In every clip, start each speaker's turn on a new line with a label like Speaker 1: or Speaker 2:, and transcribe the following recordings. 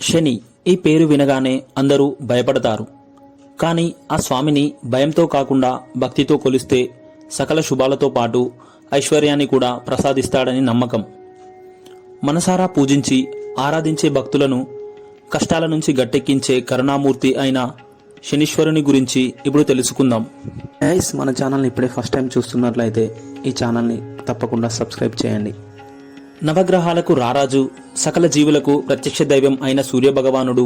Speaker 1: శని ఈ పేరు వినగానే అందరూ భయపడతారు. కానీ ఆ స్వామిని భయంతో కాకుండా భక్తితో కొలిస్తే సకల శుభాలతో పాటు ఐశ్వర్యాన్ని కూడా ప్రసాదిస్తాడని నమ్మకం. మనసారా పూజించి ఆరాధించే భక్తులను కష్టాల నుంచి గట్టెక్కించే కరుణామూర్తి అయిన శనీశ్వరుని గురించి ఇప్పుడు తెలుసుకుందాం.
Speaker 2: గైస్, మన ఛానల్ని ఇప్పుడే ఫస్ట్ టైం చూస్తున్నట్లయితే ఈ ఛానల్ని తప్పకుండా సబ్స్క్రైబ్ చేయండి.
Speaker 1: నవగ్రహాలకు రారాజు, సకల జీవులకు ప్రత్యక్ష దైవం అయిన సూర్యభగవానుడు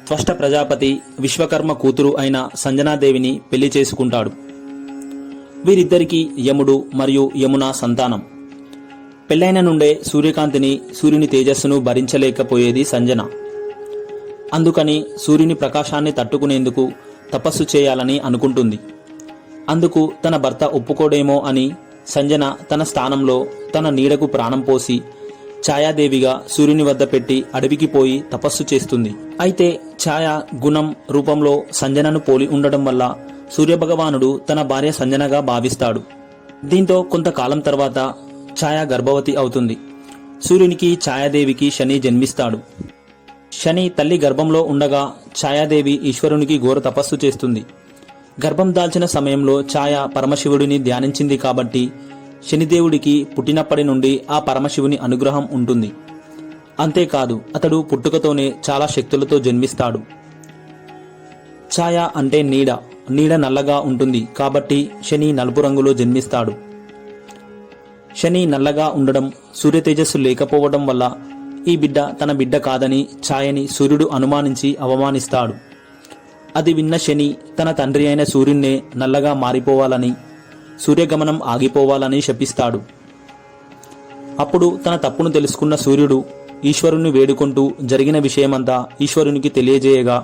Speaker 1: త్వష్ట ప్రజాపతి విశ్వకర్మ కూతురు అయిన సంజనాదేవిని పెళ్లి చేసుకుంటాడు. వీరిద్దరికీ యముడు మరియు యమున సంతానం. పెళ్లైన నుండే సూర్యకాంతిని, సూర్యుని తేజస్సును భరించలేకపోయేది సంజన. అందుకని సూర్యుని ప్రకాశాన్ని తట్టుకునేందుకు తపస్సు చేయాలని అనుకుంటుంది. అందుకు తన భర్త ఒప్పుకోడేమో అని సంజన తన స్థానంలో తన నీడకు ప్రాణం పోసి ఛాయాదేవిగా సూర్యుని వద్ద పెట్టి అడవికి పోయి తపస్సు చేస్తుంది. అయితే ఛాయ గుణం రూపంలో సంజనను పోలి ఉండడం వల్ల సూర్యభగవానుడు తన భార్య సంజనగా భావిస్తాడు. దీంతో కొంతకాలం తర్వాత ఛాయ గర్భవతి అవుతుంది. సూర్యునికి ఛాయాదేవికి శని జన్మిస్తాడు. శని తల్లి గర్భంలో ఉండగా ఛాయాదేవి ఈశ్వరునికి ఘోర తపస్సు చేస్తుంది. గర్భం దాల్చిన సమయంలో ఛాయ పరమశివుడిని ధ్యానించింది కాబట్టి శనిదేవుడికి పుట్టినప్పటి నుండి ఆ పరమశివుని అనుగ్రహం ఉంటుంది. అంతేకాదు, అతడు పుట్టుకతోనే చాలా శక్తులతో జన్మిస్తాడు. ఛాయ అంటే నీడ. నీడ నల్లగా ఉంటుంది కాబట్టి శని నలుపు రంగులో జన్మిస్తాడు. శని నల్లగా ఉండడం, సూర్యతేజస్సు లేకపోవడం వల్ల ఈ బిడ్డ తన బిడ్డ కాదని ఛాయని సూర్యుడు అనుమానించి అవమానిస్తాడు. అది విన్న శని తన తండ్రి అయిన సూర్యున్నే నల్లగా మారిపోవాలని, సూర్యగమనం ఆగిపోవాలని శపిస్తాడు. అప్పుడు తన తప్పును తెలుసుకున్న సూర్యుడు ఈశ్వరుణ్ణి వేడుకుంటూ జరిగిన విషయమంతా ఈశ్వరునికి తెలియజేయగా,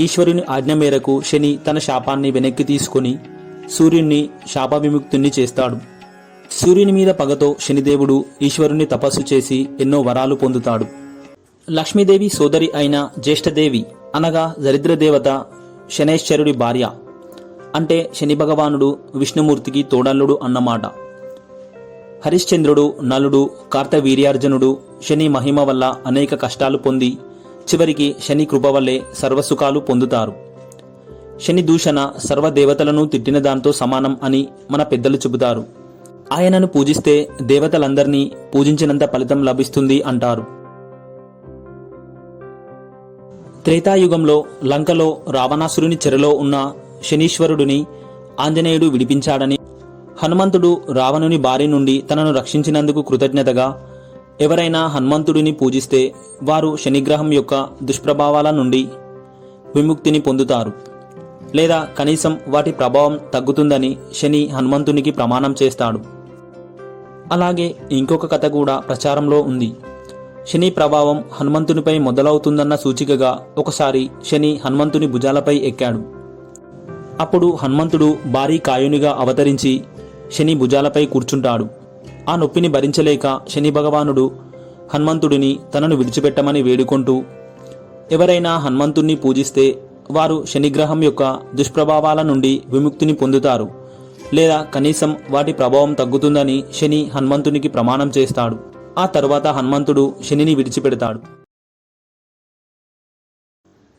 Speaker 1: ఈశ్వరుని ఆజ్ఞ మేరకు శని తన శాపాన్ని వెనక్కి తీసుకుని సూర్యుణ్ణి శాప విముక్తుణ్ణి చేస్తాడు. సూర్యుని మీద పగతో శనిదేవుడు ఈశ్వరుణ్ణి తపస్సు చేసి ఎన్నో వరాలు పొందుతాడు. లక్ష్మీదేవి సోదరి అయిన జ్యేష్ఠదేవి అనగా దరిద్రదేవత శనైశ్చరుడి భార్య. అంటే శని భగవానుడు విష్ణుమూర్తికి తోడల్లుడు అన్నమాట. హరిశ్చంద్రుడు, నలుడు, కార్తవీర్యార్జునుడు శని మహిమ వల్ల అనేక కష్టాలు పొంది చివరికి శని కృప వల్లే సర్వసుఖాలు పొందుతారు. శని దూషణ సర్వదేవతలను తిట్టిన దాంతో సమానం అని మన పెద్దలు చెబుతారు. ఆయనను పూజిస్తే దేవతలందరినీ పూజించినంత ఫలితం లభిస్తుంది అంటారు. త్రేతాయుగంలో లంకలో రావణాసురుని చెరలో ఉన్న శనీశ్వరుడిని ఆంజనేయుడు విడిపించాడని, హనుమంతుడు రావణుని బారి నుండి తనను రక్షించినందుకు కృతజ్ఞతగా ఎవరైనా హనుమంతుడిని పూజిస్తే వారు శనిగ్రహం యొక్క దుష్ప్రభావాల నుండి విముక్తిని పొందుతారు, లేదా కనీసం వాటి ప్రభావం తగ్గుతుందని శని హనుమంతునికి ప్రమాణం చేస్తాడు. అలాగే ఇంకొక కథ కూడా ప్రచారంలో ఉంది. శని ప్రభావం హనుమంతునిపై మొదలవుతుందన్న సూచికగా ఒకసారి శని హనుమంతుని భుజాలపై ఎక్కాడు. అప్పుడు హనుమంతుడు భారీ కాయునిగా అవతరించి శని భుజాలపై కూర్చుంటాడు. ఆ నొప్పిని భరించలేక శని భగవానుడు హనుమంతుడిని తనను విడిచిపెట్టమని వేడుకుంటూ, ఎవరైనా హనుమంతుణ్ణి పూజిస్తే వారు శనిగ్రహం యొక్క దుష్ప్రభావాల నుండి విముక్తిని పొందుతారు, లేదా కనీసం వాటి ప్రభావం తగ్గుతుందని శని హనుమంతునికి ప్రమాణం చేస్తాడు. ఆ తరువాత హనుమంతుడు శనిని విడిచిపెడతాడు.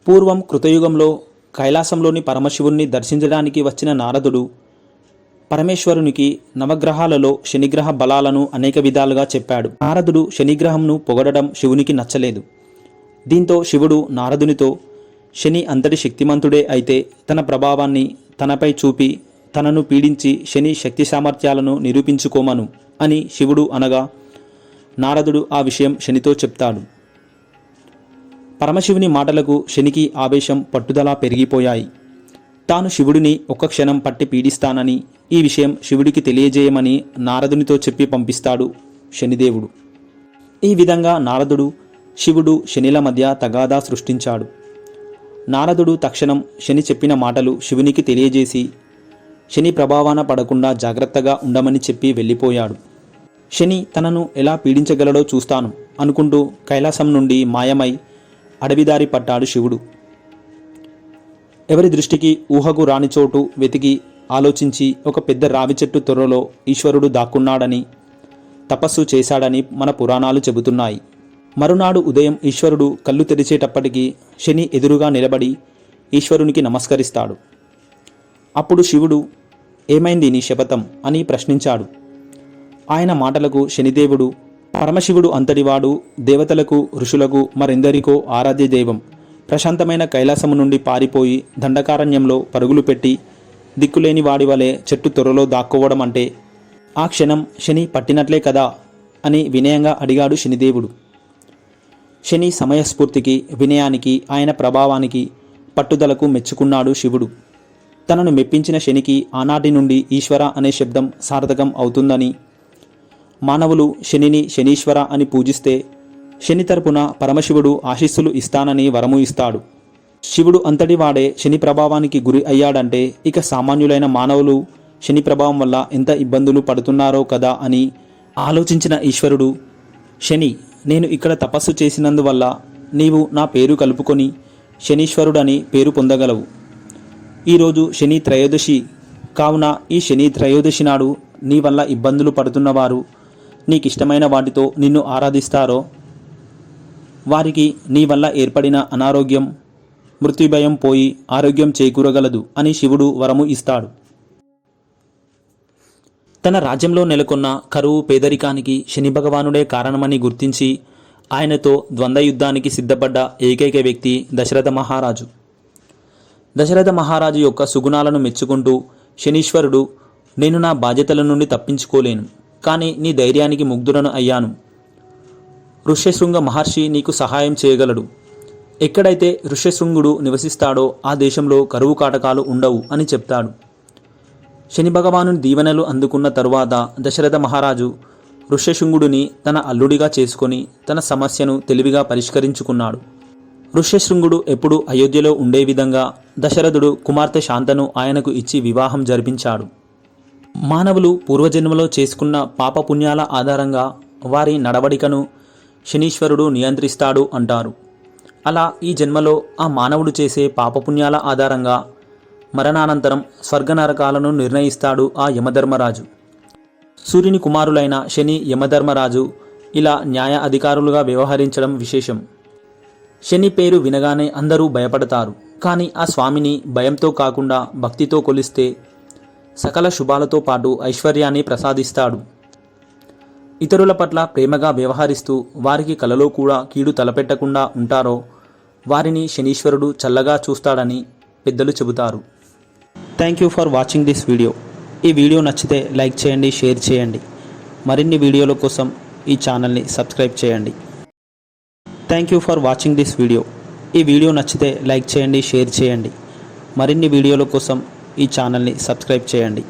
Speaker 1: పూర్వం కృతయుగంలో కైలాసంలోని పరమశివుణ్ణి దర్శించడానికి వచ్చిన నారదుడు పరమేశ్వరునికి నవగ్రహాలలో శనిగ్రహ బలాలను అనేక విధాలుగా చెప్పాడు. నారదుడు శనిగ్రహంను పొగడడం శివునికి నచ్చలేదు. దీంతో శివుడు నారదునితో, శని అంతటి శక్తిమంతుడే అయితే తన ప్రభావాన్ని తనపై చూపి తనను పీడించి శని శక్తి సామర్థ్యాలను నిరూపించుకోమను అని శివుడు అనగా, నారదుడు ఆ విషయం శనితో చెప్తాడు. పరమశివుని మాటలకు శనికి ఆవేశం, పట్టుదల పెరిగిపోయాయి. తాను శివుడిని ఒక్క క్షణం పట్టి పీడిస్తానని, ఈ విషయం శివుడికి తెలియజేయమని నారదునితో చెప్పి పంపిస్తాడు శనిదేవుడు. ఈ విధంగా నారదుడు, శివుడు, శనిల మధ్య తగాదా సృష్టించాడు. నారదుడు తక్షణం శని చెప్పిన మాటలు శివునికి తెలియజేసి శని ప్రభావాన పడకుండా జాగ్రత్తగా ఉండమని చెప్పి వెళ్ళిపోయాడు. శని తనను ఎలా పీడించగలడో చూస్తాను అనుకుంటూ కైలాసం నుండి మాయమై అడవిదారి పట్టాడు శివుడు. ఎవరి దృష్టికి ఊహకు రాని చోటు వెతికి ఆలోచించి ఒక పెద్ద రావి చెట్టు తొర్రలో ఈశ్వరుడు దాక్కున్నాడని, తపస్సు చేశాడని మన పురాణాలు చెబుతున్నాయి. మరునాడు ఉదయం ఈశ్వరుడు కళ్ళు తెరిచేటప్పటికి శని ఎదురుగా నిలబడి ఈశ్వరునికి నమస్కరిస్తాడు. అప్పుడు శివుడు, ఏమైంది నీ శపథం అని ప్రశ్నించాడు. ఆయన మాటలకు శనిదేవుడు, పరమశివుడు అంతటివాడు, దేవతలకు ఋషులకు మరెందరికో ఆరాధ్య దైవం. ప్రశాంతమైన కైలాసము నుండి పారిపోయి దండకారణ్యంలో పరుగులు పెట్టి దిక్కులేని వాడి వలె చెట్టు తొర్రలో దాక్కోవడం అంటే ఆ క్షణం శని పట్టినట్లే కదా అని వినయంగా అడిగాడు శనిదేవుడు. శని సమయస్ఫూర్తికి, వినయానికి, ఆయన ప్రభావానికి, పట్టుదలకు మెచ్చుకున్నాడు శివుడు. తనను మెప్పించిన శనికి ఆనాటి నుండి ఈశ్వర అనే శబ్దం సార్థకం అవుతుందని, మానవులు శనిని శనీశ్వర అని పూజిస్తే శని తరపున పరమశివుడు ఆశీస్సులు ఇస్తానని వరము ఇస్తాడు. శివుడు అంతటి వాడే శని ప్రభావానికి గురి అయ్యాడంటే ఇక సామాన్యులైన మానవులు శని ప్రభావం వల్ల ఎంత ఇబ్బందులు పడుతున్నారో కదా అని ఆలోచించిన ఈశ్వరుడు, శని, నేను ఇక్కడ తపస్సు చేసినందువల్ల నీవు నా పేరు కలుపుకొని శనీశ్వరుడని పేరు పొందగలవు. ఈరోజు శని త్రయోదశి కావున ఈ శని త్రయోదశి నాడు నీ వల్ల ఇబ్బందులు పడుతున్నవారు నీకిష్టమైన వాటితో నిన్ను ఆరాధిస్తారో వారికి నీ వల్ల ఏర్పడిన అనారోగ్యం, మృత్యుభయం పోయి ఆరోగ్యం చేకూరగలదు అని శివుడు వరము ఇస్తాడు. తన రాజ్యంలో నెలకొన్న కరువు, పేదరికానికి శని భగవానుడే కారణమని గుర్తించి ఆయనతో ద్వంద్వ యుద్ధానికి సిద్ధపడ్డ ఏకైక వ్యక్తి దశరథ మహారాజు. దశరథ మహారాజు యొక్క సుగుణాలను మెచ్చుకుంటూ శనీశ్వరుడు, నేను నా బాధ్యతల నుండి తప్పించుకోలేను, కానీ నీ ధైర్యానికి ముగ్ధుడను అయ్యాను. ఋష్యశృంగ మహర్షి నీకు సహాయం చేయగలడు. ఎక్కడైతే ఋష్యశృంగుడు నివసిస్తాడో ఆ దేశంలో కరువు కాటకాలు ఉండవు అని చెప్తాడు. శని భగవానుని దీవెనలు అందుకున్న తరువాత దశరథ మహారాజు ఋష్యశృంగుడిని తన అల్లుడిగా చేసుకొని తన సమస్యను తెలివిగా పరిష్కరించుకున్నాడు. ఋష్యశృంగుడు ఎప్పుడు అయోధ్యలో ఉండే విధంగా దశరథుడు కుమార్తె శాంతను ఆయనకు ఇచ్చి వివాహం జరిపించాడు. మానవులు పూర్వజన్మలో చేసుకున్న పాపపుణ్యాల ఆధారంగా వారి నడవడికను శనీశ్వరుడు నియంత్రిస్తాడు అంటారు. అలా ఈ జన్మలో ఆ మానవుడు చేసే పాపపుణ్యాల ఆధారంగా మరణానంతరం స్వర్గనరకాలను నిర్ణయిస్తాడు ఆ యమధర్మరాజు. సూర్యుని కుమారులైన శని, యమధర్మరాజు ఇలా న్యాయ అధికారులుగా వ్యవహరించడం విశేషం. శని పేరు వినగానే అందరూ భయపడతారు. కానీ ఆ స్వామిని భయంతో కాకుండా భక్తితో కొలిస్తే సకల శుభాలతో పాటు ఐశ్వర్యాన్ని ప్రసాదిస్తాడు. ఇతరుల పట్ల ప్రేమగా వ్యవహరిస్తూ వారికి కలలో కూడా కీడు తలపెట్టకుండా ఉంటారో వారిని శనీశ్వరుడు చల్లగా చూస్తాడని పెద్దలు చెబుతారు.
Speaker 2: Thank you for watching this video. ఈ వీడియో నచ్చితే లైక్ చేయండి, షేర్ చేయండి. మరిన్ని వీడియోల కోసం ఈ ఛానల్ని సబ్స్క్రైబ్ చేయండి. Thank you for watching this video. ఈ వీడియో నచ్చితే లైక్ చేయండి, షేర్ చేయండి. మరిన్ని వీడియోల కోసం ఈ ఛానల్ని సబ్స్క్రైబ్ చేయండి.